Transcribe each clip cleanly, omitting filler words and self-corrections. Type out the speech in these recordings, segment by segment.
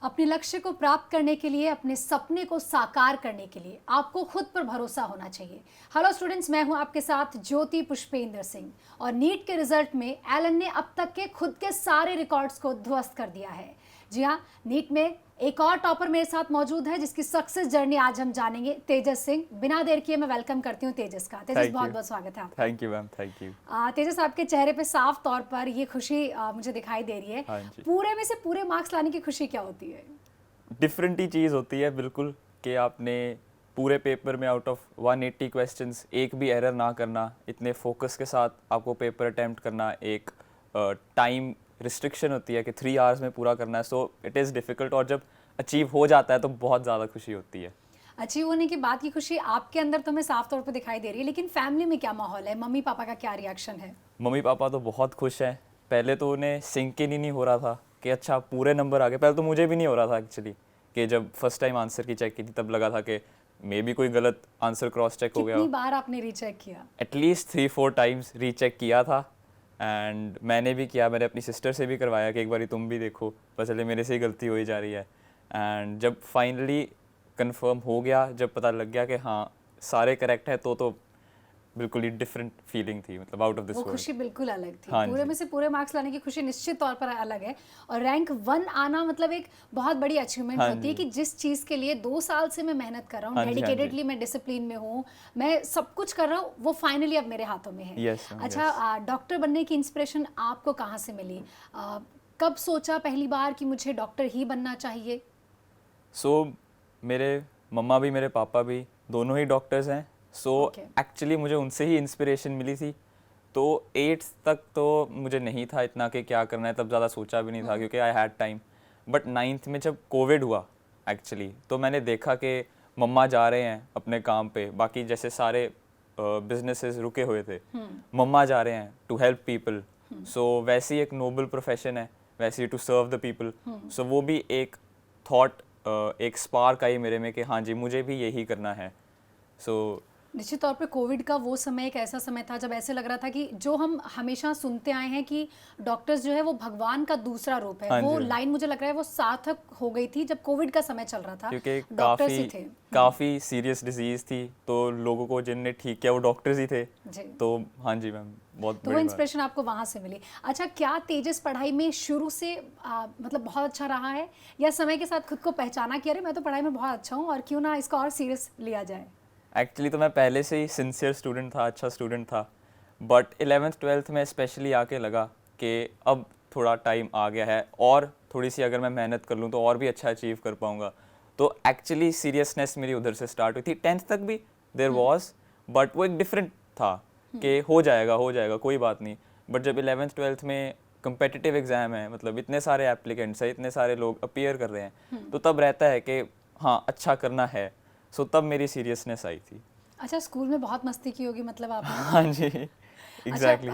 अपने लक्ष्य को प्राप्त करने के लिए, अपने सपने को साकार करने के लिए आपको खुद पर भरोसा होना चाहिए। हेलो स्टूडेंट्स, मैं हूं आपके साथ ज्योति पुष्पेंद्र सिंह और नीट के रिजल्ट में एलन ने अब तक के खुद के सारे रिकॉर्ड्स को ध्वस्त कर दिया है। जी हाँ, नीट में एक और टॉपर मेरे साथ मौजूद है जिसकी सक्सेस जर्नी आज हम जानेंगे, तेजस सिंह। बिना देर किए मैं वेलकम करती हूँ तेजस का। तेजस, बहुत बहुत स्वागत है आपका। Thank you ma'am, thank you. Tejas, आपके चेहरे पे साफ तौर पर ये खुशी मुझे दिखाई दे रही है। हाँ जी। पूरे में से पूरे मार्क्स लाने की खुशी क्या होती है? डिफरेंट ही चीज़ होती है बिल्कुल, कि आपने पूरे पेपर में आउट ऑफ 180 क्वेश्चंस एक भी एरर ना करना, इतने फोकस के साथ आपको पेपर अटेम्प्ट करना, एक टाइम रिस्ट्रिक्शन होती है कि 3 आवर्स में पूरा करना है, सो इट इज़ डिफ़िकल्ट। और जब अचीव हो जाता है तो बहुत ज़्यादा खुशी होती है। अचीव होने के बाद की खुशी आपके अंदर तो हमें साफ तौर पे दिखाई दे रही है, लेकिन फैमिली में क्या माहौल है? मम्मी पापा का क्या रिएक्शन है? मम्मी पापा तो बहुत खुश हैं। पहले तो उन्हें सिंक इन ही नहीं हो रहा था कि अच्छा पूरे नंबर आ गए। पहले तो मुझे भी नहीं हो रहा था एक्चुअली, कि जब फर्स्ट टाइम आंसर की चेक की थी तब लगा था कि मे बी कोई गलत आंसर क्रॉस चेक हो गया कितनी हो। बार आपने रीचेक किया? एटलीस्ट 3-4 टाइम्स रीचेक किया था। एंड मैंने भी किया, मैंने अपनी सिस्टर से भी करवाया कि एक बारी तुम भी देखो, पता चले मेरे से ही गलती हो ही जा रही है। एंड जब फाइनली कंफर्म हो गया, जब पता लग गया कि हाँ सारे करेक्ट है, तो बिल्कुल ही डिफरेंट फीलिंग थी, मतलब आउट ऑफ दिस वो वर्ल्ड। खुशी बिल्कुल अलग थी। हाँ पूरे जी। में से पूरे मार्क्स लाने की खुशी निश्चित तौर पर अलग है। और रैंक 1 आना मतलब एक बहुत बड़ी अचीवमेंट हाँ होती है जी। कि जिस चीज़ के लिए 2 साल से मैं मेहनत कर रहा हूँ, हाँ जी। हाँ जी। डेडिकेटेडली मैं डिसिप्लिन में हूँ, मैं सब कुछ कर रहा हूँ, वो फाइनली अब मेरे हाथों में है। Yes ma'am, yes. अच्छा, डॉक्टर बनने की इंस्पिरेशन आपको कहाँ से मिली? कब सोचा पहली बार कि मुझे डॉक्टर ही बनना चाहिए? सो मेरे मम्मा भी मेरे पापा भी दोनों ही डॉक्टर्स हैं। So okay. एक्चुअली मुझे उनसे ही इंस्पिरेशन मिली थी। तो 8th तक तो मुझे नहीं था इतना कि क्या करना है, तब ज़्यादा सोचा भी नहीं था क्योंकि I had time. But 9th में जब कोविड हुआ एक्चुअली, तो मैंने देखा कि मम्मा जा रहे हैं अपने काम पे, बाकी जैसे सारे बिजनेसेस रुके हुए थे, मम्मा जा रहे हैं टू हेल्प पीपल। सो वैसी एक नोबल प्रोफेशन है, वैसी टू सर्व द पीपल। सो वो भी एक थॉट, एक स्पार्क आई मेरे में कि हाँ जी मुझे भी यही करना है। सो निश्चित तौर पे कोविड का वो समय एक ऐसा समय था जब ऐसे लग रहा था कि जो हम हमेशा सुनते आए हैं कि डॉक्टर्स जो है वो भगवान का दूसरा रूप है, हाँ वो जी। लाइन मुझे लग रहा है वो सार्थक हो गई थी जब कोविड का समय चल रहा था। क्योंकि डॉक्टर्स ही थे। काफ़ी सीरियस डिजीज़ थी, तो लोगों को जिनने ठीक किया वो डॉक्टर्स ही थे। जी। तो हाँ जी मैम, बहुत तो वो बड़ी बात। इंस्पिरेशन आपको वहाँ से मिली। अच्छा, क्या तेजस पढ़ाई में शुरू से मतलब बहुत अच्छा रहा है, या समय के साथ खुद को पहचाना कि अरे मैं तो पढ़ाई में बहुत अच्छा हूँ और क्यों ना इसको और सीरियस लिया जाए? एक्चुअली तो मैं पहले से ही सिंसियर स्टूडेंट था, अच्छा स्टूडेंट था। बट 11th-12th में स्पेशली आके लगा कि अब थोड़ा टाइम आ गया है और थोड़ी सी अगर मैं मेहनत कर लूँ तो और भी अच्छा अचीव कर पाऊँगा। तो एक्चुअली सीरियसनेस मेरी उधर से स्टार्ट हुई थी। 10th तक भी देयर वाज, बट वो एक डिफरेंट था कि हो जाएगा कोई बात नहीं। बट जब 11th-12th में कंपेटिटिव एग्ज़ाम है, मतलब इतने सारे एप्लीकेंट्स हैं, इतने सारे लोग अपीयर कर रहे हैं, तो तब रहता है कि हाँ अच्छा करना है। सो तब मेरी सीरियसनेस आई थी। अच्छा, स्कूल में बहुत मस्ती की होगी मतलब आपने। हाँ जी, अच्छा, एग्जैक्टली।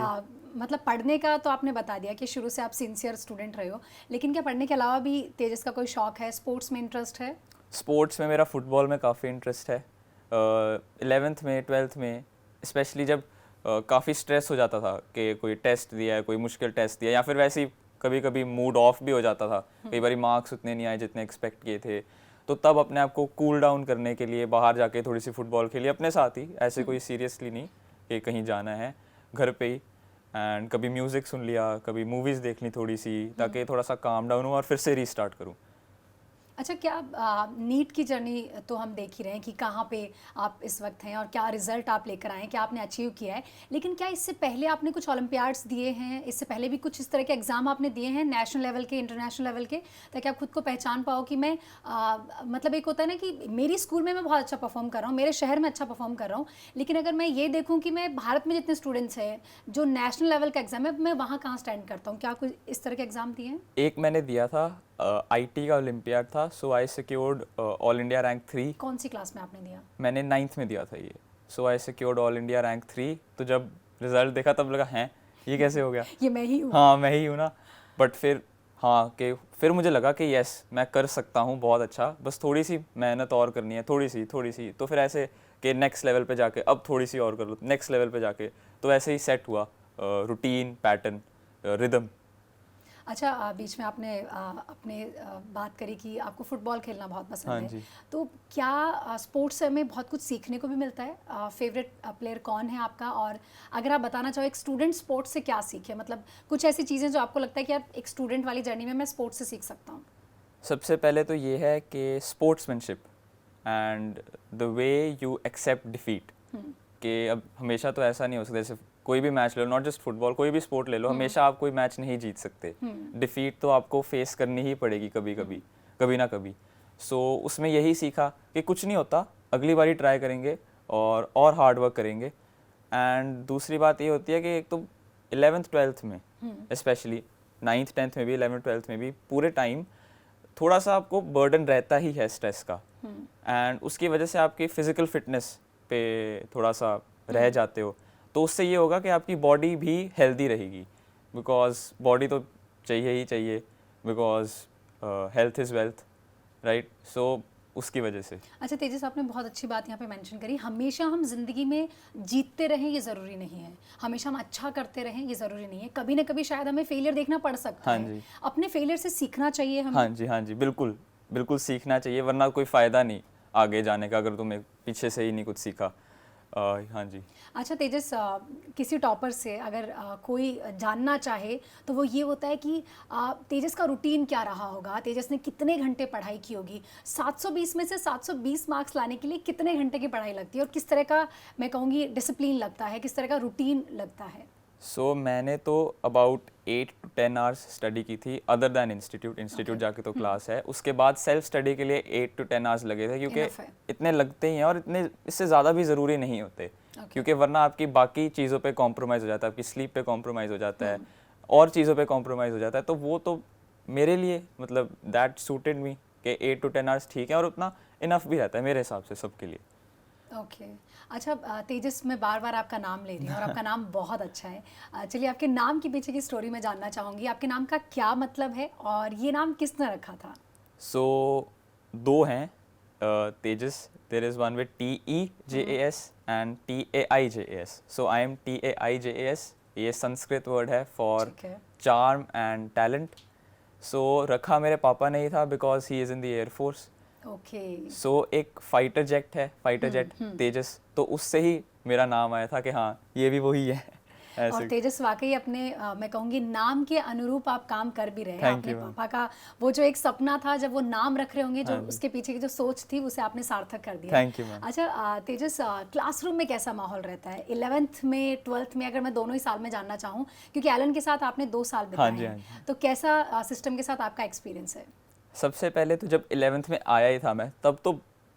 मतलब पढ़ने का तो आपने बता दिया कि शुरू से आप सिंसियर स्टूडेंट रहे हो, लेकिन क्या पढ़ने के अलावा भी तेजस का कोई शौक है, स्पोर्ट्स में इंटरेस्ट है? स्पोर्ट्स में मेरा फुटबॉल में काफ़ी इंटरेस्ट है। 11th में 12th में स्पेशली जब काफ़ी स्ट्रेस हो जाता था कि कोई टेस्ट दिया है, कोई मुश्किल टेस्ट दिया है, या फिर वैसे ही कभी कभी मूड ऑफ भी हो जाता था, कई बार मार्क्स उतने नहीं आए जितने एक्सपेक्ट किए थे, तो तब अपने आप को कूल डाउन करने के लिए बाहर जाके थोड़ी सी फुटबॉल खेली अपने साथ ही, ऐसे कोई सीरियसली नहीं कि कहीं जाना है, घर पे ही। एंड कभी म्यूज़िक सुन लिया, कभी मूवीज़ देख ली थोड़ी सी, ताकि थोड़ा सा काम डाउन हो और फिर से रीस्टार्ट करूँ। अच्छा, क्या नीट की जर्नी तो हम देख ही रहे हैं कि कहाँ पे आप इस वक्त हैं और क्या रिजल्ट आप लेकर आए हैं, क्या आपने अचीव किया है, लेकिन क्या इससे पहले आपने कुछ ओलंपियाड्स दिए हैं? इससे पहले भी कुछ इस तरह के एग्जाम आपने दिए हैं, नेशनल लेवल के, इंटरनेशनल लेवल के, ताकि आप खुद को पहचान पाओ कि मैं मतलब एक होता है ना कि मेरी स्कूल में मैं बहुत अच्छा परफॉर्म कर रहा हूँ, मेरे शहर में अच्छा परफॉर्म कर रहा हूँ, लेकिन अगर मैं ये देखूँ कि मैं भारत में जितने स्टूडेंट्स हैं जो नेशनल लेवल का एग्जाम है, मैं वहाँ कहाँ स्टैंड करता हूँ? क्या कुछ इस तरह के एग्जाम दिए हैं? एक मैंने दिया था, आईटी का ओलंपियाड था, सो आई सिक्योर्ड ऑल इंडिया रैंक 3। कौन सी क्लास में आपने दिया? मैंने 9th में दिया था ये। सो आई सिक्योर्ड ऑल इंडिया रैंक 3। तो जब रिजल्ट देखा तब लगा हैं ये कैसे हो गया। ये मैं ही हूँ। हाँ मैं ही हूँ ना। बट फिर हाँ कि फिर मुझे लगा कि यस मैं कर सकता हूँ बहुत अच्छा, बस थोड़ी सी मेहनत और करनी है, थोड़ी सी। तो फिर ऐसे कि नेक्स्ट लेवल पे जाके अब थोड़ी सी और कर लो, नेक्स्ट लेवल पे जाके, तो ऐसे ही सेट हुआ रूटीन, पैटर्न, रिदम। अच्छा, बीच में आपने अपने बात करी कि आपको फुटबॉल खेलना बहुत पसंद हाँ है। जी। तो क्या स्पोर्ट्स से हमें बहुत कुछ सीखने को भी मिलता है? फेवरेट प्लेयर कौन है आपका? और अगर आप बताना चाहो एक स्टूडेंट स्पोर्ट्स से क्या सीखे, मतलब कुछ ऐसी चीज़ें जो आपको लगता है कि यार एक स्टूडेंट वाली जर्नी में मैं स्पोर्ट्स से सीख सकता हूँ? सबसे पहले तो ये है कि sportsmanship and the way you accept defeat, कि अब हमेशा तो ऐसा नहीं हो सकता, जैसे कोई भी मैच ले लो, नॉट जस्ट फुटबॉल, कोई भी स्पोर्ट ले लो, हमेशा आप कोई मैच नहीं जीत सकते। डिफीट तो आपको फेस करनी ही पड़ेगी कभी कभी, कभी ना कभी। सो उसमें यही सीखा कि कुछ नहीं होता, अगली बारी ट्राई करेंगे और हार्ड वर्क करेंगे। एंड दूसरी बात ये होती है कि एक तो 11th-12th में स्पेशली, 9th-10th में भी, 11th-12th में भी, पूरे टाइम थोड़ा सा आपको बर्डन रहता ही है स्ट्रेस का। एंड उसकी वजह से आपकी फिजिकल फिटनेस पे थोड़ा सा रह जाते हो। तो उससे ये होगा कि आपकी बॉडी भी हेल्दी रहेगी, बिकॉज बॉडी तो चाहिए ही चाहिए, because health is wealth, right. So उसकी वजह से। अच्छा तेजस, आपने बहुत अच्छी बात यहाँ पे मेंशन करी। हमेशा हम जिंदगी में जीतते रहें ये ज़रूरी नहीं है, हमेशा हम अच्छा करते रहें ये ज़रूरी नहीं है। कभी ना कभी शायद हमें फेलियर देखना पड़ सकता हाँ है। जी। अपने फेलियर से सीखना चाहिए हमें। हाँ जी, हाँ जी, बिल्कुल बिल्कुल सीखना चाहिए, वरना कोई फ़ायदा नहीं आगे जाने का अगर तुमने पीछे से ही नहीं कुछ सीखा। हाँ जी। अच्छा तेजस, किसी टॉपर से अगर कोई जानना चाहे तो वो ये होता है कि तेजस का रूटीन क्या रहा होगा, तेजस ने कितने घंटे पढ़ाई की होगी, 720 में से 720 मार्क्स लाने के लिए कितने घंटे की पढ़ाई लगती है, और किस तरह का, मैं कहूँगी, डिसिप्लिन लगता है, किस तरह का रूटीन लगता है? सो मैंने तो अबाउट 8 to 10 आवर्स स्टडी की थी, अदर दैन इंस्टीट्यूट जाके तो क्लास है। उसके बाद सेल्फ स्टडी के लिए 8 to 10 आवर्स लगे थे, क्योंकि Enough है। इतने लगते ही हैं और इतने इससे ज़्यादा भी ज़रूरी नहीं होते। क्योंकि वरना आपकी बाकी चीज़ों पे कॉम्प्रोमाइज़ हो जाता है, आपकी स्लीप पे कॉम्प्रोमाइज़ हो जाता है, और चीज़ों पे कॉम्प्रोमाइज़ हो जाता है। तो वो तो मेरे लिए, मतलब दैट सूटेड मी, कि 8 to 10 आवर्स ठीक है, और उतना इनफ भी रहता है मेरे हिसाब से सबके लिए। ओके। अच्छा तेजस, मैं बार बार आपका नाम ले रही हूँ और आपका नाम बहुत अच्छा है। चलिए, आपके नाम के पीछे की स्टोरी मैं जानना चाहूँगी। आपके नाम का क्या मतलब है और ये नाम किसने रखा था? सो दो हैं Tejas, there is one with TEJAS and TAIJAS। So I am TAIJAS। ये संस्कृत वर्ड है फॉर ठीक है। Charm and talent. सो रखा मेरे पापा ने ही था, because he is in the air force. Okay. So एक फाइटर जेट है, फाइटर जेट तेजस, तो उससे ही मेरा नाम आया था कि हाँ ये भी वही है और ऐसे। तेजस वाकई अपने मैं कहूँगी नाम के अनुरूप आप काम कर भी रहे हैं। Thank आपने you, ma'am. पापा का वो जो एक सपना था जब वो नाम रख रहे होंगे, जो हाँ जी। उसके पीछे की जो सोच थी, उसे आपने सार्थक कर दिया। Thank you ma'am. अच्छा तेजस, क्लासरूम में कैसा माहौल रहता है 11th में 12th में, अगर मैं दोनों ही साल में जानना चाहूँ, क्योंकि एलन के साथ आपने 2 साल बिताए जी, हाँ हैं, जी। तो कैसा सिस्टम के साथ आपका एक्सपीरियंस है? सबसे पहले तो जब 11th में आया ही था मैं, तब तो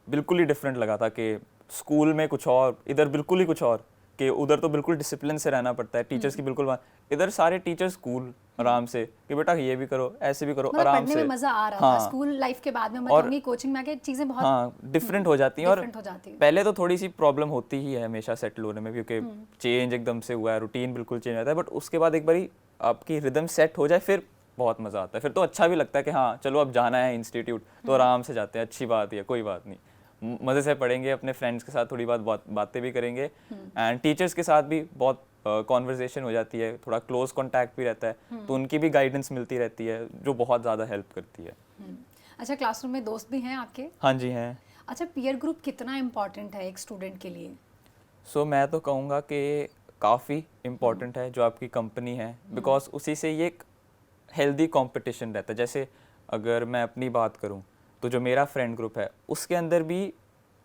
बिल्कुल ही डिफरेंट लगा था कि स्कूल में कुछ और, इधर बिल्कुल ही कुछ और। कि उधर तो बिल्कुल डिसिप्लिन से रहना पड़ता है, टीचर्स की बिल्कुल इधर सारे टीचर्स कूल, आराम से, कि बेटा ये भी करो, ऐसे भी करो, मतलब आराम पढ़ने से। में मज़ा आ रहा था। हाँ, स्कूल लाइफ के बाद में मैं और कहूँगी कोचिंग में आके चीज़ें बहुत हाँ डिफरेंट हो जाती हैं। और डिफरेंट हो जाती है। पहले तो थोड़ी सी प्रॉब्लम होती ही है हमेशा सेटल होने में, क्योंकि चेंज एकदम से हुआ है, रूटीन बिल्कुल चेंज होता है। बट उसके बाद एक बारी आपकी रिदम सेट हो जाए, फिर बहुत मज़ा आता है। फिर तो अच्छा भी लगता है कि हाँ चलो अब जाना है इंस्टीट्यूट, तो आराम से जाते हैं, अच्छी बात है, कोई बात नहीं, मज़े से पढ़ेंगे, अपने फ्रेंड्स के साथ थोड़ी बातें भी करेंगे, एंड टीचर्स के साथ भी बहुत कॉन्वर्जेशन हो जाती है, थोड़ा क्लोज कॉन्टैक्ट भी रहता है, तो उनकी भी गाइडेंस मिलती रहती है, जो बहुत ज़्यादा हेल्प करती है। अच्छा, क्लासरूम में दोस्त भी हैं आपके? हाँ जी हैं। अच्छा, पीयर ग्रुप कितना इम्पोर्टेंट है एक स्टूडेंट के लिए? सो मैं तो कहूँगा कि काफ़ी इम्पॉर्टेंट है जो आपकी कंपनी है, बिकॉज उसी से ये एक हेल्दी कंपटीशन रहता है। जैसे अगर मैं अपनी बात करूँ, तो जो मेरा फ्रेंड ग्रुप है उसके अंदर भी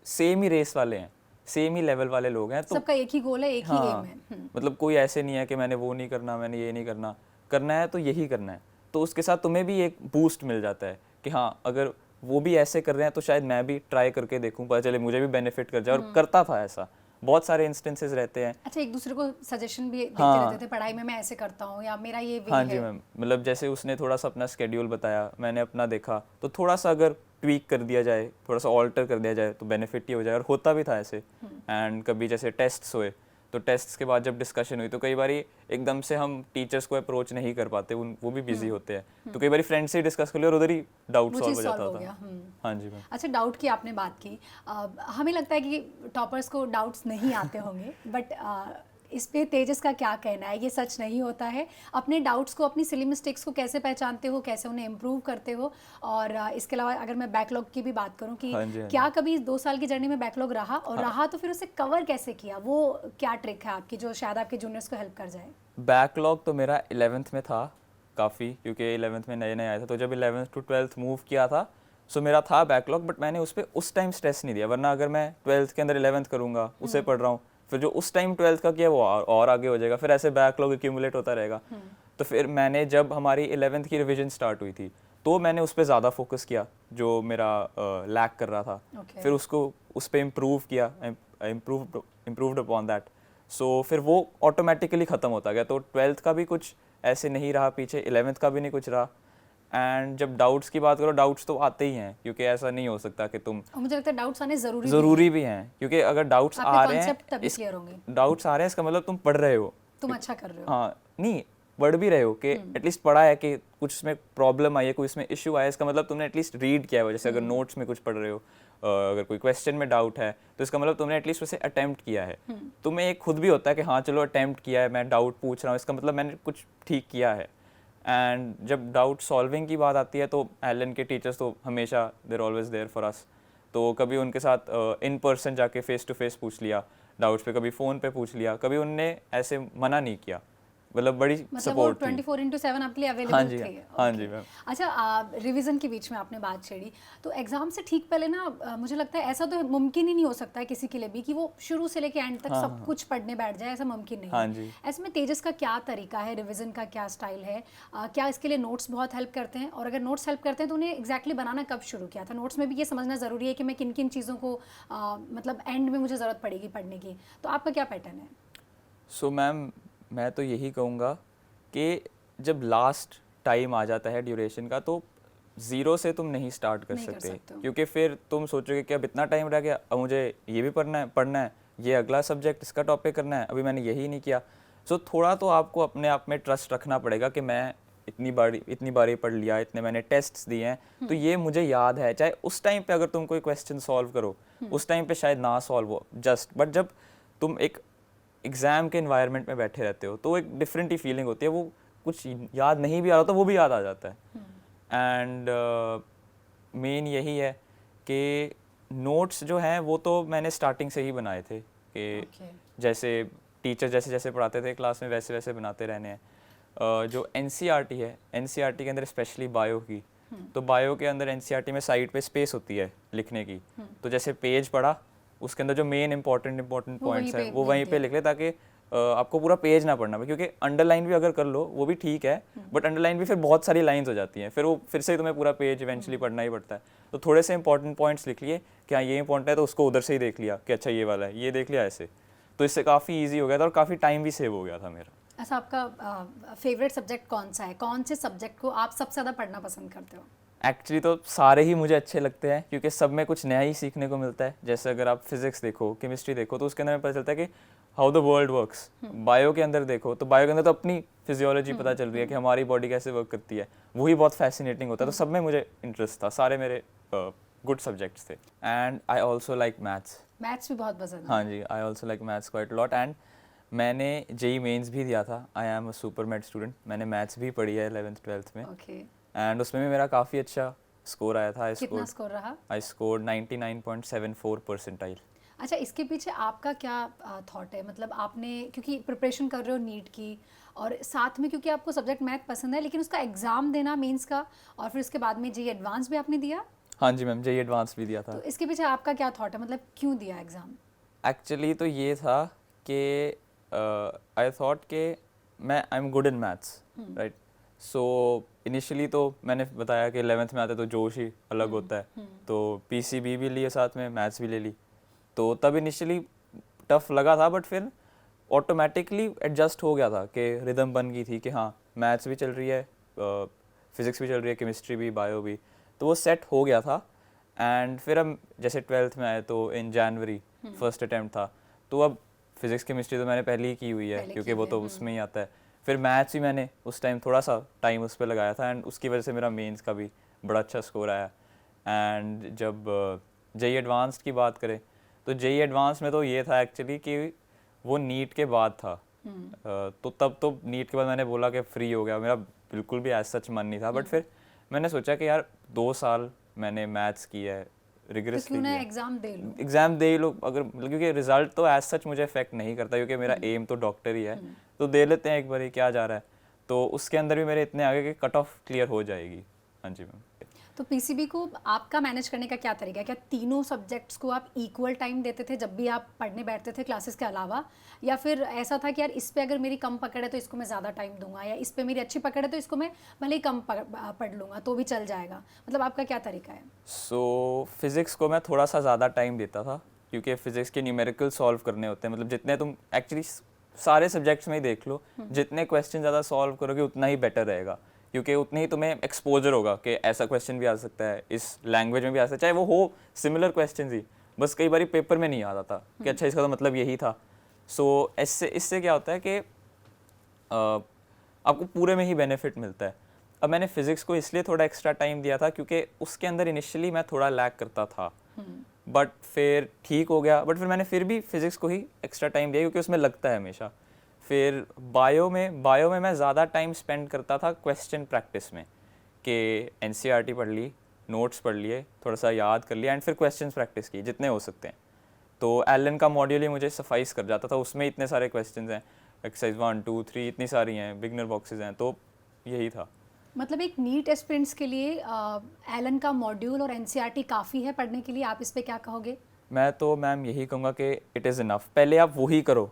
सेम ही रेस वाले हैं, सेम ही लेवल वाले लोग हैं। तो सबका एक ही गोल है, एक ही हाँ, एम है। मतलब कोई ऐसे नहीं है कि मैंने वो नहीं करना, मैंने ये नहीं करना, करना है तो यही करना है। तो उसके साथ तुम्हें भी एक बूस्ट मिल जाता है कि हाँ अगर वो भी ऐसे कर रहे हैं तो शायद मैं भी ट्राई करके देखूं, पता चले मुझे भी बेनिफिट कर जाए। और करता था ऐसा, बहुत सारे इंस्टेंसेस रहते हैं। अच्छा, एक दूसरे को सजेशन भी देते हाँ। रहते थे, पढ़ाई में मैं ऐसे करता हूँ या मेरा ये वे हाँ है। जी मैम, मतलब जैसे उसने थोड़ा सा अपना स्केड्यूल बताया, मैंने अपना देखा, तो थोड़ा सा अगर ट्वीक कर दिया जाए, थोड़ा सा ऑल्टर कर दिया जाए, तो बेनिफिट ही हो जाए। और होता भी था ऐसे। एंड कभी जैसे टेस्ट्स हुए, तो टेस्ट्स के बाद जब डिस्कशन हुई, तो कई बार एकदम से हम टीचर्स को अप्रोच नहीं कर पाते, वो भी बिजी होते हैं, तो कई बार फ्रेंड से ही डिस्कस कर लिया और उधर ही डाउट वो सॉल्व चीज़ हो सॉल्व हो जाता गया। था। हाँ जी मैम। अच्छा, डाउट की आपने बात की। हमें लगता है कि टॉपर्स को डाउट्स नहीं आते होंगे, बट इस पे तेजस का क्या कहना है? ये सच नहीं होता है। अपने डाउट्स को, अपनी सिली मिस्टेक्स को कैसे पहचानते हो, कैसे उन्हें इम्प्रूव करते हो? और इसके अलावा अगर मैं बैकलॉग की भी बात करूं कि हाँ जी, हाँ क्या जी। कभी 2 साल की जर्नी में बैकलॉग रहा, और हाँ, रहा तो फिर उसे कवर कैसे किया? वो क्या ट्रिक है आपकी जो शायद आपके जूनियर्स को हेल्प कर जाए? बैकलॉग तो मेरा 11th में था काफ़ी, क्योंकि 11th में नए नए आए थे, तो जब 11th टू 12th मूव किया था, सो मेरा था बैकलॉग, बट मैंने उस पर उस टाइम स्ट्रेस नहीं दिया। वरना अगर मैं 12th के अंदर 11th करूँगा, उसे पढ़ रहा हूँ, फिर जो उस टाइम 12th का किया वो और आगे हो जाएगा, फिर ऐसे बैकलॉग एक्यूमुलेट होता रहेगा। तो फिर मैंने जब हमारी 11th की रिवीजन स्टार्ट हुई थी, तो मैंने उस पर ज़्यादा फोकस किया जो मेरा लैक कर रहा था। Okay. फिर उसको उस पर इम्प्रूव किया, इम्प्रूव्ड अपॉन दैट। सो फिर वो ऑटोमेटिकली ख़त्म होता गया। तो 12th का भी कुछ ऐसे नहीं रहा पीछे, 11th का भी नहीं कुछ रहा। एंड जब डाउट्स की बात करो, डाउट्स तो आते ही हैं, क्योंकि ऐसा नहीं हो सकता कि तुम, और मुझे लगता है डाउट्स आने ज़रूरी भी हैं, क्योंकि अगर डाउट्स आपके आ रहे हैं, कॉन्सेप्ट तभी क्लियर होंगे, डाउट्स आ रहे हैं इसका मतलब तुम पढ़ रहे हो। तुम अच्छा कर रहे हो। हाँ, नहीं पढ़ भी रहे हो कि एटलीस्ट पढ़ा है, कि कुछ इसमें प्रॉब्लम आई है, कोई इसमें इशू आया है, इसका मतलब तुमने एटलीस्ट रीड किया है। जैसे अगर नोट्स में कुछ पढ़ रहे हो, अगर कोई क्वेश्चन में डाउट है, तो इसका मतलब तुमने एटलीस्ट उसे अटेम्प्ट किया है। तुम्हें एक खुद भी होता है कि हाँ चलो अटेम्प्ट किया है, मैं डाउट पूछ रहा हूँ, इसका मतलब मैंने कुछ ठीक किया है। एंड जब डाउट सॉल्विंग की बात आती है, तो एलन के टीचर्स तो हमेशा they're always there for us. तो कभी उनके साथ इन पर्सन जाके फेस टू फेस पूछ लिया डाउट्स पे, कभी फ़ोन पे पूछ लिया, कभी उनने ऐसे मना नहीं किया, मतलब बड़ी मतलब वो सपोर्ट थी। 24/7 आपके लिए हाँ अवेलेबल जी, थे? हाँ ओके। जी मैम। अच्छा, रिवीजन के बीच में आपने बात छेड़ी, तो एग्जाम से ठीक पहले ना मुझे लगता है ऐसा तो मुमकिन ही नहीं हो सकता है किसी के लिए भी कि वो शुरू से लेके एंड तक हाँ, सब हाँ, कुछ पढ़ने बैठ जाए, ऐसा मुमकिन नहीं हाँ है। जी। ऐसे में तेजस का क्या तरीका है, रिवीजन का क्या स्टाइल है? क्या इसके लिए नोट्स बहुत हेल्प करते हैं? और अगर नोट्स हेल्प करते हैं तो उन्हें एग्जैक्टली बनाना कब शुरू किया था? नोट्स में भी ये समझना ज़रूरी है कि मैं किन किन चीज़ों को मतलब एंड में मुझे ज़रूरत पड़ेगी पढ़ने की, तो आपका क्या पैटर्न है? सो मैम, मैं तो यही कहूँगा कि जब लास्ट टाइम आ जाता है ड्यूरेशन का, तो ज़ीरो से तुम नहीं स्टार्ट कर नहीं कर सकते, सकते हो। क्योंकि फिर तुम सोचोगे कि अब इतना टाइम रह गया, अब मुझे ये भी पढ़ना है, ये अगला सब्जेक्ट इसका टॉपिक करना है, अभी मैंने यही नहीं किया। सो थोड़ा तो आपको अपने आप में ट्रस्ट रखना पड़ेगा कि मैं इतनी बारी पढ़ लिया, इतने मैंने टेस्ट्स दिए हैं, तो ये मुझे याद है। चाहे उस टाइम पे अगर तुम कोई क्वेश्चन सॉल्व करो, उस टाइम पे शायद ना सॉल्व हो जस्ट, बट जब तुम एक एग्ज़ाम के इन्वायरमेंट में बैठे रहते हो, तो एक डिफरेंट ही फीलिंग होती है। वो कुछ याद नहीं भी आ रहा तो वो भी याद आ जाता है। एंड मेन यही है कि नोट्स जो हैं वो तो मैंने स्टार्टिंग से ही बनाए थे, कि ओके। जैसे टीचर जैसे जैसे पढ़ाते थे क्लास में, वैसे वैसे बनाते रहने हैं। जो एनसीईआरटी है, एनसीईआरटी के अंदर स्पेशली बायो की, तो बायो के अंदर एनसीईआरटी में साइड पे स्पेस होती है लिखने की। तो जैसे पेज पढ़ा, उसके अंदर जो मेन इंपॉर्टेंट वो वहीं पॉइंट्स है पे वो लिख वहीं पे दिया। लिख ले, ताकि आपको पूरा पेज ना पढ़ना पड़े। क्योंकि अंडरलाइन भी अगर कर लो वो भी ठीक है, बट अंडरलाइन भी फिर बहुत सारी लाइंस हो जाती हैं, फिर वो फिर से तुम्हें पूरा पेज इवेंचुअली पढ़ना ही पड़ता है। तो थोड़े से इंपॉर्टेंट पॉइंट्स लिख लिए कि हाँ ये इंपॉर्टेंट है, तो उसको उधर से ही देख लिया कि अच्छा ये वाला है, ये देख लिया ऐसे। तो इससे काफ़ी ईजी हो गया था और काफ़ी टाइम भी सेव हो गया था मेरा। अच्छा, आपका फेवरेट सब्जेक्ट कौन सा है? कौन से सब्जेक्ट को आप सबसे ज़्यादा पढ़ना पसंद करते हो? एक्चुअली तो सारे ही मुझे अच्छे लगते हैं, क्योंकि सब में कुछ नया ही सीखने को मिलता है। जैसे अगर आप फिजिक्स देखो, केमिस्ट्री देखो, तो उसके अंदर पता चलता है कि how the world works. Bio के अंदर देखो, तो बायो के अंदर तो अपनी फिजियोलॉजी पता चल रही है कि हमारी बॉडी कैसे वर्क करती है, वही बहुत फैसिनेटिंग होता है। तो सब में मुझे इंटरेस्ट था, सारे मेरे गुड सब्जेक्ट्स थे। And I also like maths. Maths भी बहुत पसंद है। हाँ जी, I also like maths quite lot. And मैंने जेई मेंस भी दिया था। I am a super math student. मैंने मैथ्स भी पढ़ी है 11th 12th में, ओके। एंड उसमें भी मेरा काफ़ी अच्छा स्कोर आया था। कितना स्कोर रहा? I score 99.74 percentile. अच्छा, इसके पीछे आपका क्या थॉट है? मतलब आपने क्योंकि प्रिपरेशन कर रहे हो नीट की, और साथ में क्योंकि आपको सब्जेक्ट मैथ पसंद है, लेकिन उसका एग्ज़ाम देना मेंस का, और फिर उसके बाद में जेईई एडवांस भी आपने दिया, हाँ जी मैम, जेईई एडवांस भी दिया तो था। इसके पीछे आपका क्या थॉट है? मतलब क्यों दिया एग्ज़ाम? एक्चुअली तो ये था कि आई थॉट कि मैं I am good in maths, right. So initially तो मैंने बताया कि 11th में आते तो जोश ही अलग होता है, तो पीसीबी भी लिए, साथ में मैथ्स भी ले ली। तो तब इनिशियली टफ लगा था, बट फिर ऑटोमेटिकली एडजस्ट हो गया था कि रिदम बन गई थी कि हाँ मैथ्स भी चल रही है, फिज़िक्स भी चल रही है, केमिस्ट्री भी, बायो भी, तो वो सेट हो गया था। एंड फिर हम जैसे 12th में आए तो इन जनवरी फर्स्ट अटैम्प्ट था, तो अब फिज़िक्स केमिस्ट्री तो मैंने पहले ही की हुई है, पहले क्योंकि की वो हुई तो है। उसमें ही आता है। फिर मैथ्स भी मैंने उस टाइम थोड़ा सा टाइम उस पर लगाया था, एंड उसकी वजह से मेरा मेंस का भी बड़ा अच्छा स्कोर आया। एंड जब जेईई एडवांस्ड की बात करें, तो जेईई एडवांस में तो ये था एक्चुअली कि वो नीट के बाद था। तो तब तो नीट के बाद मैंने बोला कि फ्री हो गया, मेरा बिल्कुल भी एज सच मन नहीं था। बट फिर मैंने सोचा कि यार 2 साल मैंने मैथ्स किया है, तो रिगरसली क्यों ना किया, एग्जाम दे लो। एग्ज़ाम दे ही लो अगर, क्योंकि रिजल्ट तो एज सच मुझे अफेक्ट नहीं करता क्योंकि मेरा एम तो डॉक्टर ही है, तो दे लेते हैं एक बार ही, क्या जा रहा है। तो उसके अंदर भी मेरे इतने आगे कि कट ऑफ क्लियर हो जाएगी। हाँ जी मैम। तो पीसीबी को आपका मैनेज करने का क्या तरीका है? क्या तीनों सब्जेक्ट्स को आप इक्वल टाइम देते थे जब भी आप पढ़ने बैठते थे क्लासेस के अलावा, या फिर ऐसा था कि यार इस पे अगर मेरी कम पकड़ है तो इसको मैं ज़्यादा टाइम दूंगा, या इस पे मेरी अच्छी पकड़ है तो इसको मैं भले ही कम पढ़ लूँगा तो भी चल जाएगा? मतलब आपका क्या तरीका है? सो फिज़िक्स को मैं थोड़ा सा ज़्यादा टाइम देता था क्योंकि फिज़िक्स के न्यूमेरिकल सॉल्व करने होते हैं। मतलब जितने तुम एक्चुअली सारे सब्जेक्ट्स में ही देख लो, जितने क्वेश्चन ज़्यादा सॉल्व करोगे उतना ही बेटर रहेगा, क्योंकि उतनी ही तुम्हें एक्सपोजर होगा कि ऐसा क्वेश्चन भी आ सकता है, इस लैंग्वेज में भी आ सकता है, चाहे वो हो सिमिलर क्वेश्चन ही, बस कई बार पेपर में नहीं आता था कि अच्छा इसका तो मतलब यही था। सो इससे क्या होता है कि आपको पूरे में ही बेनिफिट मिलता है। अब मैंने फिज़िक्स को इसलिए थोड़ा एक्स्ट्रा टाइम दिया था क्योंकि उसके अंदर इनिशियली मैं थोड़ा लैग करता था, बट फिर ठीक हो गया। बट फिर मैंने फिर भी फिज़िक्स को ही एक्स्ट्रा टाइम दिया क्योंकि उसमें लगता है हमेशा। फिर बायो में मैं ज़्यादा टाइम स्पेंड करता था क्वेश्चन प्रैक्टिस में, कि एनसीईआरटी पढ़ ली, नोट्स पढ़ लिए, थोड़ा सा याद कर लिया, एंड फिर क्वेश्चंस प्रैक्टिस की जितने हो सकते हैं। तो एलन का मॉड्यूल ही मुझे सफाइस कर जाता था, उसमें इतने सारे क्वेश्चंस हैं, एक्सरसाइज 1 2 3 इतनी सारी हैं, बिगनर बॉक्सेस हैं, तो यही था। मतलब एक नीट एस्पिरेंट्स के लिए एलन का मॉड्यूल और एनसीईआरटी काफ़ी है पढ़ने के लिए, आप इस पे क्या कहोगे? मैं तो मैम यही कहूँगा कि इट इज़ इनफ। पहले आप वही करो,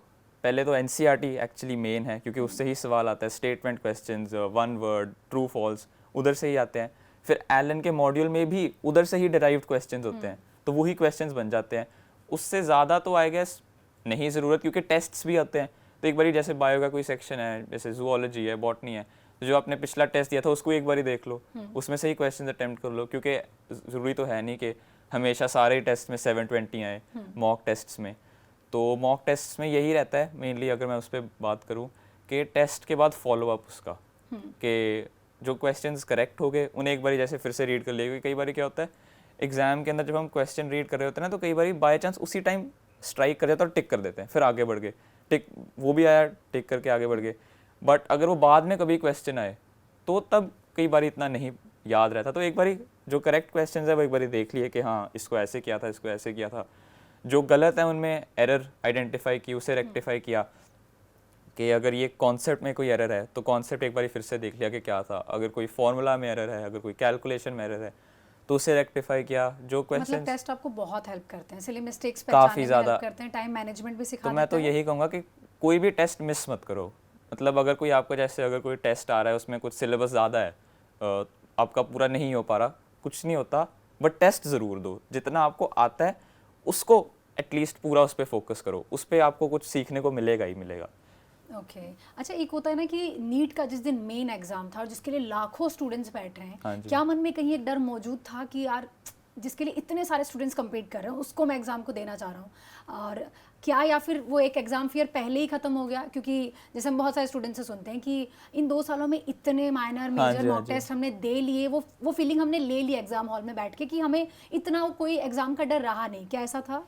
पहले तो एनसीईआरटी एक्चुअली मेन है क्योंकि उससे ही सवाल आता है, statement questions, one word, true false, उधर से ही आते हैं। फिर एलन के मॉड्यूल में भी उधर से ही डिराइव्ड क्वेश्चंस होते हैं, तो वही क्वेश्चंस बन जाते हैं। उससे ज़्यादा तो आई गेस नहीं ज़रूरत, क्योंकि टेस्ट्स भी आते हैं। तो एक बारी जैसे बायो का कोई सेक्शन है, जैसे जूलॉजी है, बॉटनी है, तो जो आपने पिछला टेस्ट दिया था उसको एक बारी देख लो, उसमें से ही क्वेश्चन अटेम्प्ट कर लो, क्योंकि ज़रूरी तो है नहीं कि हमेशा सारे टेस्ट में 720 आए मॉक टेस्ट्स में। तो मॉक टेस्ट में यही रहता है मेनली, अगर मैं उस पर बात करूँ, कि टेस्ट के बाद फॉलो अप उसका, कि जो क्वेश्चंस करेक्ट हो गए उन्हें एक बारी जैसे फिर से रीड कर लिए। कई बार क्या होता है एग्जाम के अंदर जब हम क्वेश्चन रीड कर रहे होते हैं ना, तो कई बार बाय चांस उसी टाइम स्ट्राइक कर जाता है और टिक कर देते हैं, फिर आगे बढ़ गए, टिक वो भी आया, टिक करके आगे बढ़ गए। बट अगर वो बाद में कभी क्वेश्चन आए तो तब कई बार इतना नहीं याद रहता, तो एक बारी जो करेक्ट क्वेश्चंस है वो एक बारी देख लिए कि हाँ इसको ऐसे किया था, इसको ऐसे किया था, जो गलत है उनमें एरर आइडेंटिफाई की, उसे रेक्टिफाई किया, कि अगर ये कॉन्सेप्ट में कोई एरर है तो कॉन्सेप्ट एक बारी फिर से देख लिया कि क्या था, अगर कोई फॉर्मूला में एरर है, अगर कोई कैलकुलेशन में एरर है तो उसे रेक्टिफाई किया। जो क्वेश्चन मतलब टेस्ट आपको बहुत हेल्प करते हैं, इसलिए मिस्टेक्स काफ़ी पहचानने में ज़्यादा हेल्प करते हैं, टाइम मैनेजमेंट भी सिखा तो मैं देता तो है। यही कहूँगा कि कोई भी टेस्ट मिस मत करो। मतलब अगर कोई आपका जैसे अगर कोई टेस्ट आ रहा है उसमें कुछ सिलेबस ज़्यादा है, आपका पूरा नहीं हो पा रहा, कुछ नहीं होता, बट टेस्ट ज़रूर दो, जितना आपको आता है उसको एटलीस्ट पूरा उस पर फोकस करो, उस पर आपको कुछ सीखने को मिलेगा ही मिलेगा। ओके अच्छा, एक होता है ना कि नीट का जिस दिन मेन एग्जाम था और जिसके लिए लाखों स्टूडेंट्स बैठ रहे हाँ हैं, जी। क्या मन में कहीं एक डर मौजूद था कि यार जिसके लिए इतने सारे स्टूडेंट्स compete कर रहे हैं उसको मैं एग्ज़ाम को देना चाह रहा हूँ, और क्या, या फिर वो एक एग्ज़ाम फियर पहले ही ख़त्म हो गया? क्योंकि जैसे हम बहुत सारे स्टूडेंट्स से सुनते हैं कि इन 2 सालों में इतने माइनर हाँ मेजर जी, हाँ मॉक जी। टेस्ट हमने दे लिए, वो फीलिंग हमने ले ली एग्ज़ाम हॉल में बैठ के कि हमें इतना कोई एग्ज़ाम का डर रहा नहीं। क्या ऐसा था?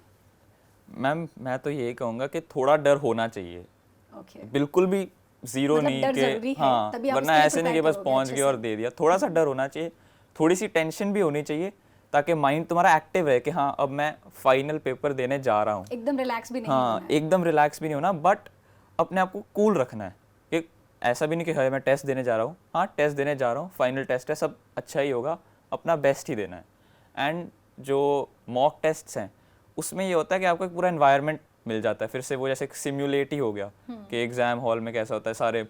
मैम मैं तो यही कहूँगा कि थोड़ा डर होना चाहिए, ओके, बिल्कुल भी ज़ीरो मतलब नहीं डर कि ज़रूरी है, हाँ, तभी आप वरना उसके लिए ऐसे नहीं कि प्रिपेयर बस करोगे पहुँच अच्छे गए और से। दे दिया। थोड़ा सा डर होना चाहिए, थोड़ी सी टेंशन भी होनी चाहिए, ताकि माइंड तुम्हारा एक्टिव रहे कि हाँ अब मैं फाइनल पेपर देने जा रहा हूँ। एकदम रिलैक्स भी नहीं हाँ, होना है। एकदम रिलैक्स भी नहीं होना, बट अपने आप को कूल रखना है कि ऐसा भी नहीं कि हाँ मैं टेस्ट देने जा रहा हूँ, हाँ टेस्ट देने जा रहा हूँ, फाइनल टेस्ट है, सब अच्छा ही होगा, अपना बेस्ट ही देना है। एंड जो मॉक टेस्ट्स हैं उसमें ये होता है कि आपको एक पूरा एनवायरनमेंट मिल जाता है, फिर से वो जैसे सिम्युलेट ही हो गया कि एग्ज़ाम हॉल में कैसा होता है, सारे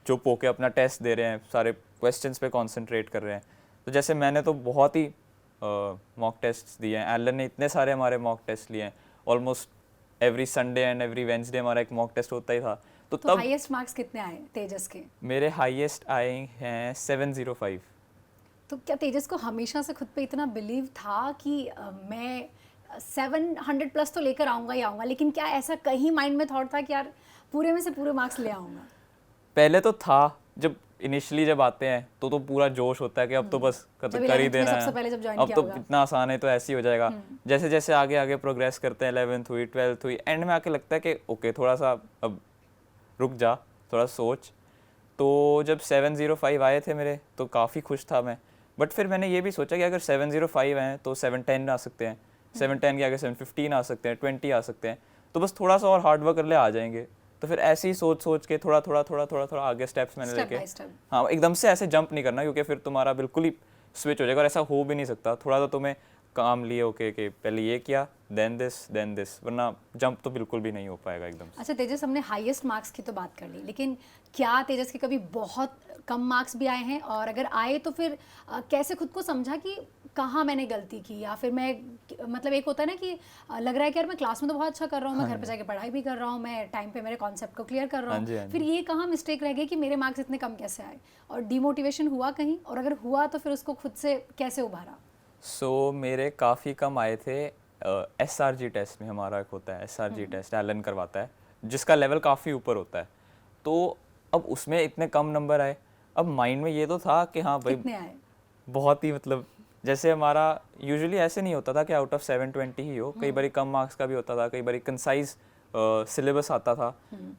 चुप होके अपना टेस्ट दे रहे हैं, सारे क्वेश्चंस पे कंसंट्रेट कर रहे हैं। तो जैसे मैंने तो बहुत ही मॉक टेस्ट दिए हैं, एलन ने इतने सारे हमारे मॉक टेस्ट लिए हैं, almost every Sunday and every Wednesday हमारा एक मॉक टेस्ट होता ही था। तो तो तब हाईएस्ट मार्क्स कितने आए तेजस के? मेरे हाईएस्ट आए हैं 705। तो क्या तेजस को हमेशा से खुद पे इतना बिलीव था कि मैं 700 प्लस तो लेकर आऊँगा ही आऊँगा, लेकिन क्या ऐसा कहीं माइंड में थॉट था कि यार पूरे में से पूरे मार्क्स ले आऊँगा? पहले तो था, जब इनिशियली जब आते हैं तो पूरा जोश होता है कि अब तो बस कर जब ही 11th में देना सबसे है, पहले जब ज्वाइन अब किया तो होगा। इतना आसान है तो ऐसे ही हो जाएगा। जैसे जैसे आगे आगे प्रोग्रेस करते हैं, 11th हुई, 12th हुई, एंड में आके लगता है कि ओके थोड़ा सा अब रुक जा, थोड़ा सोच। तो जब 705 आए थे मेरे तो काफ़ी खुश था मैं, बट फिर मैंने ये भी सोचा कि अगर 705 हैं तो 710 आ सकते हैं, 710 के आगे 715 आ सकते हैं, 20 आ सकते हैं, तो बस थोड़ा सा और हार्ड वर्क कर ले आ जाएंगे। तो फिर ऐसे ही सोच सोच के थोड़ा थोड़ा थोड़ा थोड़ा थोड़ा आगे स्टेप्स मैंने स्टेप लेके, बाय स्टेप। हाँ एकदम से ऐसे जंप नहीं करना क्योंकि फिर तुम्हारा बिल्कुल ही स्विच हो जाएगा, और ऐसा हो भी नहीं सकता। थोड़ा सा तुम्हें काम लिए ओके कि पहले ये किया देन दिस, वरना जंप तो बिल्कुल भी नहीं हो पाएगा एकदम से। अच्छा तेजस, हमने हाईएस्ट मार्क्स की तो बात कर ली, लेकिन क्या तेजस के कभी बहुत कम मार्क्स भी आए हैं? और अगर आए तो फिर कैसे खुद को समझा कि कहाँ मैंने गलती की, या फिर मैं मतलब एक होता है ना कि लग रहा है कि यार मैं क्लास में तो बहुत अच्छा कर रहा हूँ, मैं घर पे जाके पढ़ाई भी कर रहा हूँ, मैं टाइम पे मेरे कॉन्सेप्ट को क्लियर कर रहा हाँ जी, हाँ हूँ, जी। फिर ये कहाँ मिस्टेक रह गई कि मेरे मार्क्स इतने कम कैसे आए? और डिमोटिवेशन हुआ कहीं, और अगर हुआ तो फिर उसको खुद से कैसे उभारा? मेरे काफ़ी कम आए थे। SRG टेस्ट में हमारा एक होता है, SRG टेस्ट एलन करवाता है, जिसका लेवल काफ़ी ऊपर होता है। तो अब उसमें इतने कम नंबर आए, अब माइंड में ये तो था कि हाँ भाई कितने आए? बहुत ही मतलब, जैसे हमारा यूजुअली ऐसे नहीं होता था कि आउट ऑफ 720 ही हो, कई बार कम मार्क्स का भी होता था, कई बार कंसाइज सिलेबस आता था।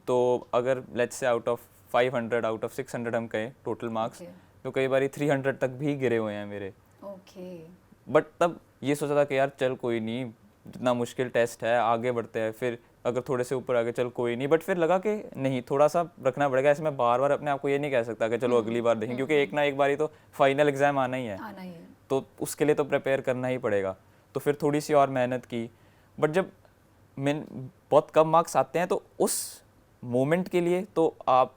तो अगर let's say out of 500 out of 600 हम कहें टोटल मार्क्स, Okay. तो कई बार 300 तक भी गिरे हुए हैं मेरे। ओके। बट तब ये सोचा था कि यार चल कोई नहीं, जितना मुश्किल टेस्ट है आगे बढ़ते हैं, फिर अगर थोड़े से ऊपर आगे चल कोई नहीं। बट फिर लगा कि नहीं, थोड़ा सा रखना पड़ेगा, ऐसे मैं बार बार अपने आप को ये नहीं कह सकता कि चलो अगली बार देखें, क्योंकि एक ना एक बारी तो फाइनल एग्जाम आना ही है, आना ही है। तो उसके लिए तो प्रिपेयर करना ही पड़ेगा। तो फिर थोड़ी सी और मेहनत की। बट जब बहुत कम मार्क्स आते हैं तो उस मोमेंट के लिए तो आप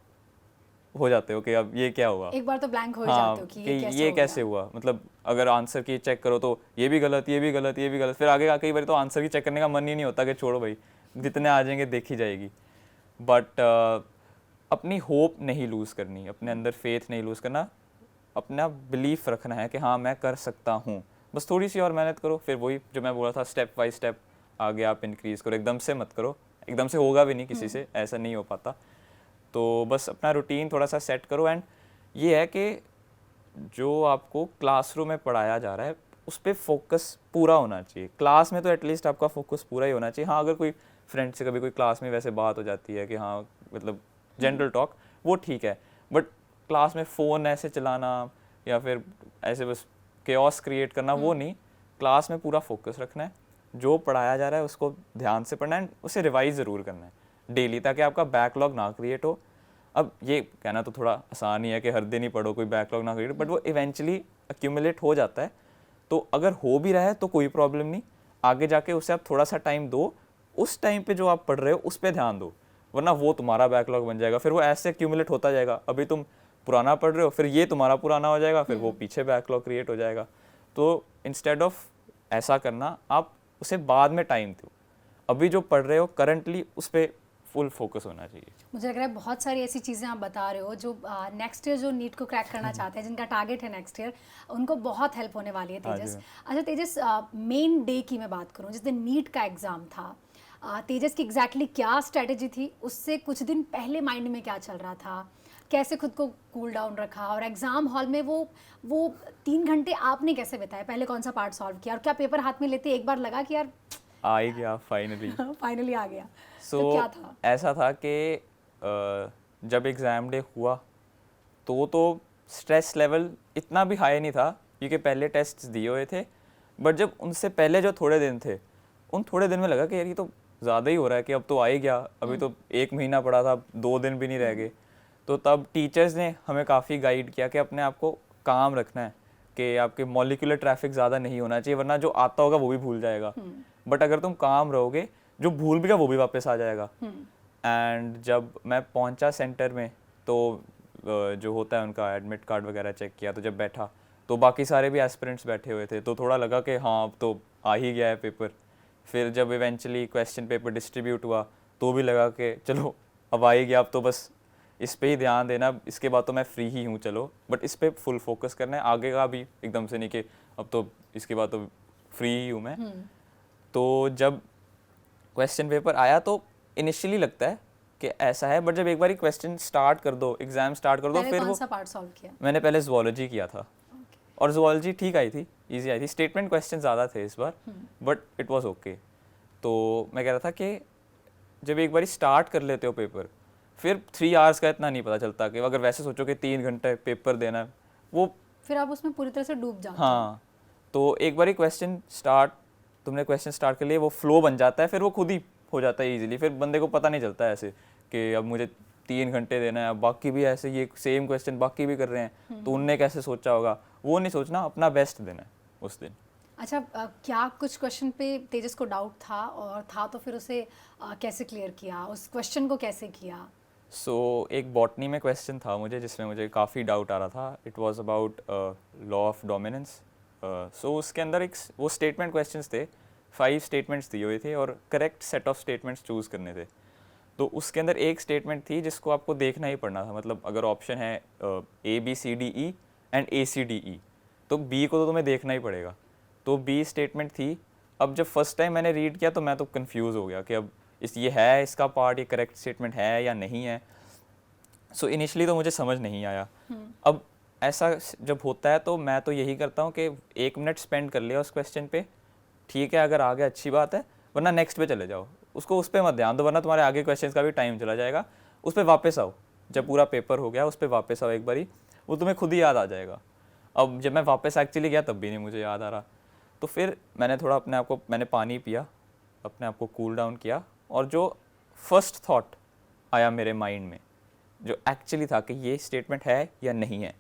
हो जाते हो कि अब ये क्या हुआ। एक बार तो ब्लैंक हो ही हाँ, जाते हो कि कि ये कैसे हो गया? हुआ, मतलब अगर आंसर की चेक करो तो ये भी गलत, ये भी गलत, ये भी गलत, फिर आगे कई बार तो आंसर की चेक करने का मन ही नहीं होता कि छोड़ो भाई, जितने आ जाएंगे देखी जाएगी। बट अपनी होप नहीं लूज़ करनी, अपने अंदर फेथ नहीं लूज़ करना, अपना बिलीफ रखना है कि हाँ मैं कर सकता हूँ, बस थोड़ी सी और मेहनत करो। फिर वही जो मैं बोला था, स्टेप बाई स्टेप आगे आप इंक्रीज़ करो, एकदम से मत करो, एकदम से होगा भी नहीं किसी से, ऐसा नहीं हो पाता। तो बस अपना रूटीन थोड़ा सा सेट करो। एंड ये है कि जो आपको क्लासरूम में पढ़ाया जा रहा है उस पर फोकस पूरा होना चाहिए। क्लास में तो एटलीस्ट आपका फोकस पूरा ही होना चाहिए। हाँ, अगर कोई फ्रेंड से कभी कोई क्लास में वैसे बात हो जाती है कि हाँ मतलब जनरल टॉक, वो ठीक है, बट क्लास में फ़ोन ऐसे चलाना या फिर ऐसे बस केओस क्रिएट करना, वो नहीं। क्लास में पूरा फोकस रखना है, जो पढ़ाया जा रहा है उसको ध्यान से पढ़ना है, उसे रिवाइज ज़रूर करना है डेली, ताकि आपका बैकलॉग ना क्रिएट हो। अब ये कहना तो थोड़ा आसान ही है कि हर दिन ही पढ़ो, कोई बैकलॉग ना क्रिएट, बट वो इवेंचुअली अक्यूमुलेट हो जाता है। तो अगर हो भी रहा है तो कोई प्रॉब्लम नहीं, आगे जाके उसे आप थोड़ा सा टाइम दो, उस टाइम पे जो आप पढ़ रहे हो उस पर ध्यान दो, वरना वो तुम्हारा बैकलॉग बन जाएगा। फिर वो ऐसे अक्यूमुलेट होता जाएगा, अभी तुम पुराना पढ़ रहे हो, फिर ये तुम्हारा पुराना हो जाएगा, फिर वो पीछे बैकलॉग क्रिएट हो जाएगा। तो इंस्टेड ऑफ ऐसा करना, आप उसे बाद में टाइम दो, अभी जो पढ़ रहे हो करंटली उस पर फुल फोकस होना चाहिए। मुझे लग रहा है बहुत सारी ऐसी चीज़ें आप बता रहे हो जो नेक्स्ट ईयर जो नीट को क्रैक करना चाहते हैं, जिनका टारगेट है नेक्स्ट ईयर, उनको बहुत हेल्प होने वाली है हाँ जी, तेजस। मैम। अच्छा तेजस, मेन डे की मैं बात करूं, जिस दिन नीट का एग्ज़ाम था, तेजस की एग्जैक्टली क्या स्ट्रेटेजी थी? उससे कुछ दिन पहले माइंड में क्या चल रहा था? कैसे खुद को कूल डाउन रखा? और एग्ज़ाम हॉल में वो 3 घंटे आपने कैसे बिताए? पहले कौन सा पार्ट सॉल्व किया, और क्या पेपर हाथ में लेते एक बार लगा कि यार आ ही गया फाइनली। फाइनली आ गया? सो तो क्या था? ऐसा था कि जब एग्ज़ाम डे हुआ तो स्ट्रेस लेवल इतना भी हाई नहीं था, क्योंकि पहले टेस्ट दिए हुए थे। बट जब उनसे पहले जो थोड़े दिन थे, उन थोड़े दिन में लगा कि यार ये तो ज़्यादा ही हो रहा है, कि अब तो आ ही गया, अभी तो 1 महीना पड़ा था, 2 दिन भी नहीं रह गए। तो तब टीचर्स ने हमें काफ़ी गाइड किया कि अपने आप को काम रखना है, कि आपके मॉलिक्यूलर ट्रैफिक ज़्यादा नहीं होना चाहिए, वरना जो आता होगा वो भी भूल जाएगा। बट अगर तुम काम रहोगे, जो भूल भी गया वो भी वापस आ जाएगा। एंड जब मैं पहुंचा सेंटर में, तो जो होता है उनका एडमिट कार्ड वगैरह चेक किया, तो जब बैठा तो बाकी सारे भी एस्पिरेंट्स बैठे हुए थे, तो थोड़ा लगा कि हाँ अब तो आ ही गया है पेपर। फिर जब इवेंचुअली क्वेश्चन पेपर डिस्ट्रीब्यूट हुआ, तो भी लगा कि चलो अब आ ही गया, अब तो बस इस पे ही ध्यान देना, इसके बाद तो मैं फ्री ही हूँ, चलो बट इस पे फुल फोकस करना है, आगे का भी एकदम से नहीं कि अब तो इसके बाद तो फ्री ही हूँ मैं। तो जब क्वेश्चन पेपर आया तो इनिशियली लगता है कि ऐसा है, बट जब एक बार क्वेश्चन स्टार्ट कर दो, एग्जाम स्टार्ट कर दो, पहले फिर कौन वो सा पार्ट सॉल्व किया? मैंने पहले ज़ुवॉलॉजी किया था और ज़ुवॉलॉजी ठीक आई थी, इजी आई थी, स्टेटमेंट क्वेश्चन ज़्यादा थे इस बार, बट इट वाज ओके। तो मैं कह रहा था कि जब एक बार स्टार्ट कर लेते हो पेपर, फिर 3 आवर्स का इतना नहीं पता चलता कि अगर वैसे सोचो कि 3 घंटे पेपर देना है, वो फिर आप उसमें पूरी तरह से डूब जाते हो। हाँ, तो एक बार तुमने क्वेश्चन स्टार्ट कर लिए, वो फ्लो बन जाता है, फिर वो खुद ही हो जाता है इजीली, फिर बंदे को पता नहीं चलता है ऐसे कि अब मुझे 3 घंटे देना है, अब बाकी भी ऐसे ये सेम क्वेश्चन बाकी भी कर रहे हैं, तो उनने कैसे सोचा होगा, वो नहीं सोचना, अपना बेस्ट देना है उस दिन। अच्छा, क्या कुछ क्वेश्चन पे तेजस को डाउट था, और था तो फिर उसे कैसे क्लियर किया, उस क्वेश्चन को कैसे किया? एक बॉटनी में क्वेश्चन था मुझे जिसमें मुझे काफ़ी डाउट आ रहा था। It was about law of dominance. उसके अंदर वो स्टेटमेंट क्वेश्चंस थे, 5 स्टेटमेंट्स दिए हुए थे और correct set of statements choose करने थे। तो उसके अंदर एक स्टेटमेंट थी जिसको आपको देखना ही पड़ना था, मतलब अगर ऑप्शन है ABCDE एंड ACDE, तो B को तो तुम्हें देखना ही पड़ेगा। तो B स्टेटमेंट थी। अब जब फर्स्ट टाइम मैंने रीड किया तो मैं तो कंफ्यूज हो गया कि अब ये है इसका पार्ट, ये करेक्ट स्टेटमेंट है या नहीं है। सो इनिशियली तो मुझे समझ नहीं आया। अब ऐसा जब होता है तो मैं तो यही करता हूँ कि 1 मिनट स्पेंड कर लिया उस क्वेश्चन पे, ठीक है, अगर आ गया अच्छी बात है, वरना नेक्स्ट पे चले जाओ, उसको उस पर मत ध्यान दो, वरना तुम्हारे आगे क्वेश्चन का भी टाइम चला जाएगा। उस पर वापस आओ, जब पूरा पेपर हो गया उस पर वापस आओ एक बारी, वो तुम्हें खुद ही याद आ जाएगा। अब जब मैं वापस एक्चुअली गया तब भी नहीं मुझे याद आ रहा, तो फिर मैंने थोड़ा मैंने पानी पिया, अपने आप को कूल डाउन किया, और जो फर्स्ट थॉट आया मेरे माइंड में, जो एक्चुअली था कि ये स्टेटमेंट है या नहीं है,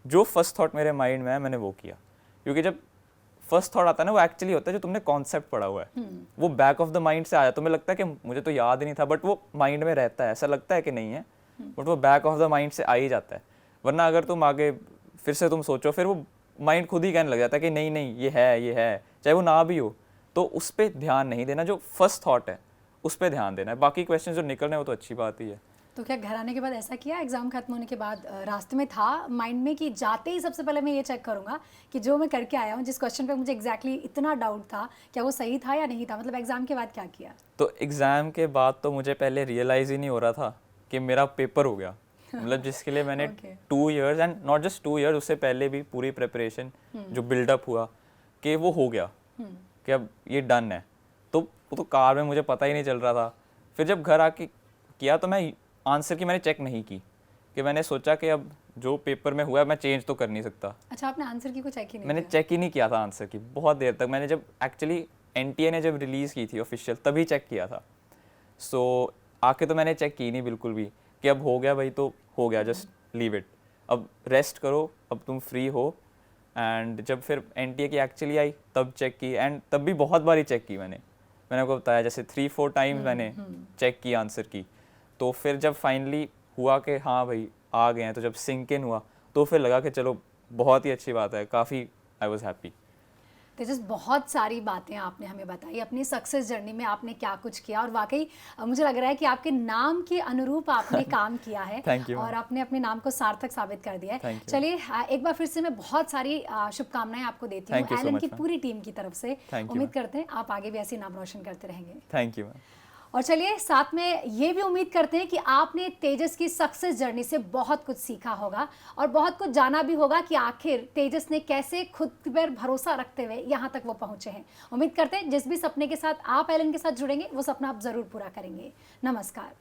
जो फर्स्ट थॉट मेरे माइंड में है मैंने वो किया। क्योंकि जब फर्स्ट थॉट आता है ना, वो एक्चुअली होता है जो तुमने कॉन्सेप्ट पढ़ा हुआ है, वो बैक ऑफ द माइंड से आया, तुम्हें लगता है कि मुझे तो याद ही नहीं था, बट वो माइंड में रहता है, ऐसा लगता है कि नहीं है, बट वो बैक ऑफ द माइंड से आ ही जाता है। वरना अगर तुम आगे फिर से तुम सोचो, फिर वो माइंड खुद ही कहने लग जाता है कि नहीं नहीं ये है, चाहे वो ना भी हो। तो उस पर ध्यान नहीं देना, जो फर्स्ट थॉट है उस पर ध्यान देना है, बाकी क्वेश्चन जो निकल रहे हैं वो तो अच्छी बात ही है। तो क्या घर आने के बाद ऐसा किया, एग्जाम खत्म होने के बाद रास्ते में था माइंड में कि जाते ही सबसे पहले मैं ये चेक करूंगा कि जो मैं करके आया हूँ, जिस क्वेश्चन पे मुझे एग्जैक्टली इतना डाउट था, क्या वो सही था या नहीं था? मतलब एग्जाम के बाद क्या किया? तो एग्ज़ाम के बाद तो मुझे पहले रियलाइज़ ही नहीं हो रहा था कि मेरा पेपर हो गया। मतलब जिसके लिए मैंने 2 years and not just 2 years, उससे पहले भी पूरी प्रिपरेशन जो बिल्डअप हुआ कि वो हो गया, कि अब ये डन है। तो वो तो कार में मुझे पता ही नहीं चल रहा था। फिर जब घर आके किया तो मैं आंसर की मैंने चेक नहीं की, कि मैंने सोचा कि अब जो पेपर में हुआ है मैं चेंज तो कर नहीं सकता। अच्छा, आपने आंसर की को चेक ही नहीं मैंने किया? चेक ही नहीं किया था आंसर की बहुत देर तक। मैंने जब एक्चुअली NTA ने जब रिलीज़ की थी ऑफिशियल, तभी चेक किया था। सो आके तो मैंने चेक की नहीं बिल्कुल भी, कि अब हो गया भाई तो हो गया, जस्ट लीव इट, अब रेस्ट करो, अब तुम फ्री हो। एंड जब फिर NTA की एक्चुअली आई तब चेक की, एंड तब भी बहुत बारी चेक की मैंने आपको बताया, जैसे 3-4 टाइम्स मैंने चेक की आंसर की। तो फिर जब फाइनली हुआ कि हाँ भाई आ गए हैं, तो जब सिंक इन हुआ तो फिर लगा कि चलो बहुत ही अच्छी बात है, काफ़ी आई वाज हैप्पी। तेजस, बहुत सारी बातें आपने हमें बताई अपनी सक्सेस जर्नी में, आपने क्या कुछ किया, और वाकई मुझे लग रहा है कि आपके नाम के अनुरूप आपने काम किया है। Thank you, और आपने अपने नाम को सार्थक साबित कर दिया है। Thank you. चलिए, एक बार फिर से मैं बहुत सारी शुभकामनाएं आपको देती हूँ Thank you so Allen much, की ma'am. पूरी टीम की तरफ से। Thank you, उम्मीद ma'am. करते हैं आप आगे भी ऐसी नाम रोशन करते रहेंगे। Thank you ma'am. और चलिए, साथ में ये भी उम्मीद करते हैं कि आपने तेजस की सक्सेस जर्नी से बहुत कुछ सीखा होगा और बहुत कुछ जाना भी होगा कि आखिर तेजस ने कैसे खुद पर भरोसा रखते हुए यहाँ तक वो पहुँचे हैं। उम्मीद करते हैं जिस भी सपने के साथ आप एलन के साथ जुड़ेंगे वो सपना आप ज़रूर पूरा करेंगे। नमस्कार।